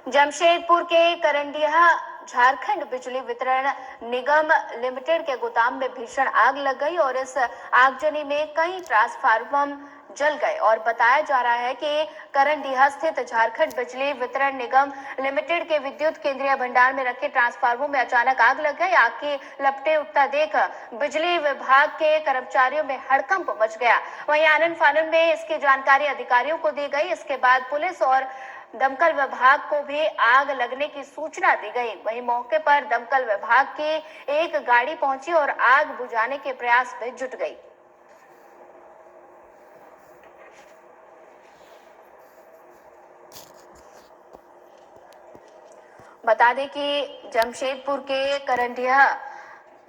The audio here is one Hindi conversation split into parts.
जमशेदपुर के करंडिया झारखंड बिजली वितरण निगम लिमिटेड के गोदाम में भीषण आग लग गई और इस आगजनी में कई ट्रांसफार्मर जल गए और बताया जा रहा है कि करंडिया स्थित झारखंड बिजली वितरण निगम लिमिटेड के विद्युत केंद्रीय भंडार में रखे ट्रांसफार्मर में अचानक आग लग गई। आग की लपटें उठता देख बिजली विभाग के कर्मचारियों में हड़कंप मच गया। वहीं आनन फानन में इसकी जानकारी अधिकारियों को दी गई। इसके बाद पुलिस और दमकल विभाग को भी आग लगने की सूचना दी गई। वहीं मौके पर दमकल विभाग की एक गाड़ी पहुंची और आग बुझाने के प्रयास में जुट गई। बता दें कि जमशेदपुर के करंडिया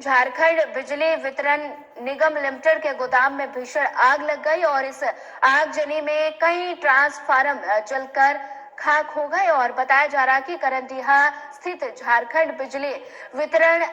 झारखंड बिजली वितरण निगम लिमिटेड के गोदाम में भीषण आग लग गई और इस आगजनी में कई ट्रांसफार्मर जलकर खाक हो गए और बताया जा रहा कि करंडिया स्थित झारखंड बिजली वितरण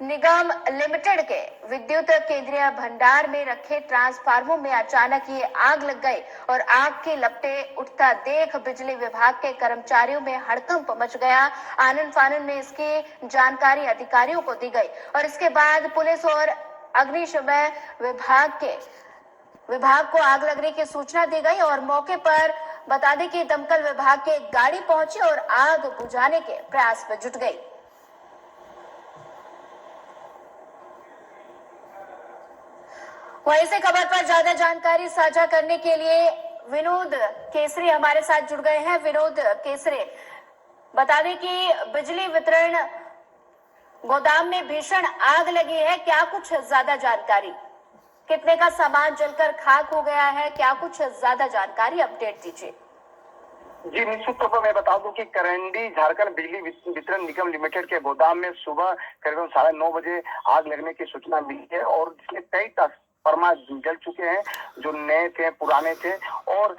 निगम लिमिटेड के विद्युत केंद्रीय भंडार में रखे ट्रांसफार्मर में अचानक ये आग लग गई और आग की लपटें उठता देख बिजली विभाग के कर्मचारियों में हड़कंप मच गया। आनन फानन में इसकी जानकारी अधिकारियों को दी गई और इसके बाद पुलिस और अग्निशमन विभाग को आग लगने की सूचना दी गई और मौके पर बता दें कि दमकल विभाग की एक गाड़ी पहुंची और आग बुझाने के प्रयास में जुट गई। वहीं से खबर पर ज्यादा जानकारी साझा करने के लिए विनोद केसरी हमारे साथ जुड़ गए हैं। विनोद केसरी, बता दें कि बिजली वितरण गोदाम में भीषण आग लगी है, क्या कुछ ज्यादा जानकारी? कितने का सामान जलकर खाक हो गया है, क्या कुछ ज्यादा जानकारी अपडेट दीजिए। जी, निश्चित तौर पर मैं बता दूं कि करंडी झारखंड बिजली वितरण निगम लिमिटेड के गोदाम में सुबह करीबन 9:30 बजे आग लगने की सूचना मिली है और जिसमें कई ट्रांसफार्मर जल चुके हैं, जो नए थे पुराने थे और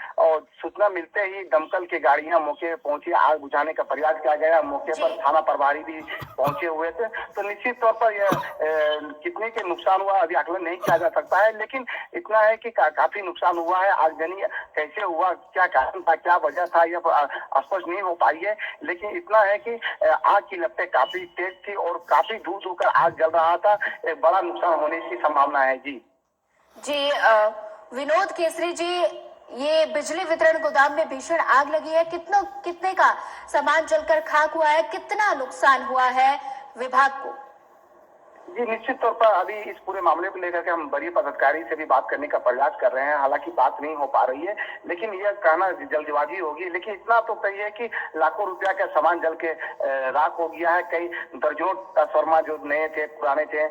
सूचना मिलते ही दमकल की गाड़ियां मौके पर पहुंची, आग बुझाने का प्रयास किया गया। मौके पर थाना प्रभारी भी पहुंचे हुए थे। तो निश्चित तौर पर यह कितने के नुकसान हुआ अभी आकलन नहीं किया जा सकता है, लेकिन इतना है कि काफी नुकसान हुआ है। आगजनी कैसे हुआ, क्या कारण था, क्या वजह था, यह स्पष्ट नहीं हो पाई है, लेकिन इतना है कि आग की लपटें काफी तेज थी और काफी दूर दूर कर आग जल रहा था। एक बड़ा नुकसान होने की संभावना है। जी विनोद केसरी जी, ये बिजली वितरण गोदाम में भीषण आग लगी है, कितने का सामान जलकर खाक हुआ है, कितना नुकसान हुआ है विभाग को? जी, निश्चित तौर पर अभी इस पूरे मामले को लेकर के हम वरीय पदाधिकारी से भी बात करने का प्रयास कर रहे हैं। हालांकि बात नहीं हो पा रही है, लेकिन यह कहना जल्दबाजी होगी। लेकिन इतना तो सही है कि लाखों रुपया का सामान जल के राख हो गया है। कई दर्जनों ट्रांसफार्मर जो नए थे पुराने थे,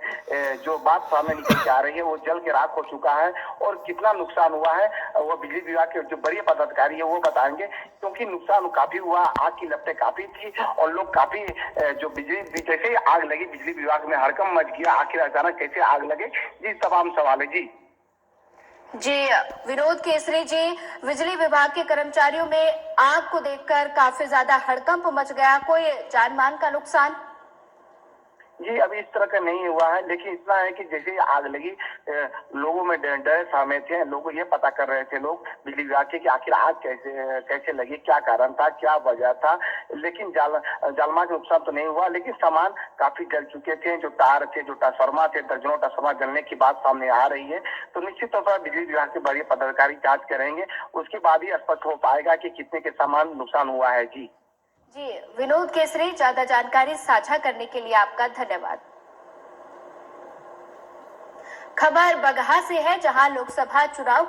जो बात सामने निकल के आ रही है, वो जल के राख हो चुका है। और कितना नुकसान हुआ है वो बिजली विभाग के जो वरीय पदाधिकारी है वो बताएंगे, क्योंकि नुकसान काफी हुआ, आग की लपटें काफी थी और लोग काफी जो बिजली जैसे ही आग लगी बिजली विभाग में हड़कंप मच गया। आखिर अचानक कैसे आग लगे, जी तमाम सवाल है। जी विनोद केसरी जी, बिजली विभाग के कर्मचारियों में आग को देखकर काफी ज्यादा हड़कंप मच गया, कोई जान माल का नुकसान? जी, अभी इस तरह का नहीं हुआ है, लेकिन इतना है कि जैसे ही आग लगी लोगों में डर सहमे थे। लोग ये पता कर रहे थे लोग बिजली विभाग के कि आखिर आग कैसे लगी, क्या कारण था, क्या वजह था। लेकिन जालमाल का नुकसान तो नहीं हुआ, लेकिन सामान काफी जल चुके थे। जो तार थे, जो ट्रांसफार्मर थे, दर्जनों ट्रांसफार्मर जलने की बात सामने आ रही है। तो निश्चित तौर पर बिजली विभाग के वरीय पदाधिकारी जांच करेंगे, उसके बाद ही स्पष्ट हो पाएगा कि कितने के सामान नुकसान हुआ है। जी विनोद केसरी, ज्यादा जानकारी साझा करने के लिए आपका धन्यवाद। खबर बगहा से है, जहां लोकसभा चुनाव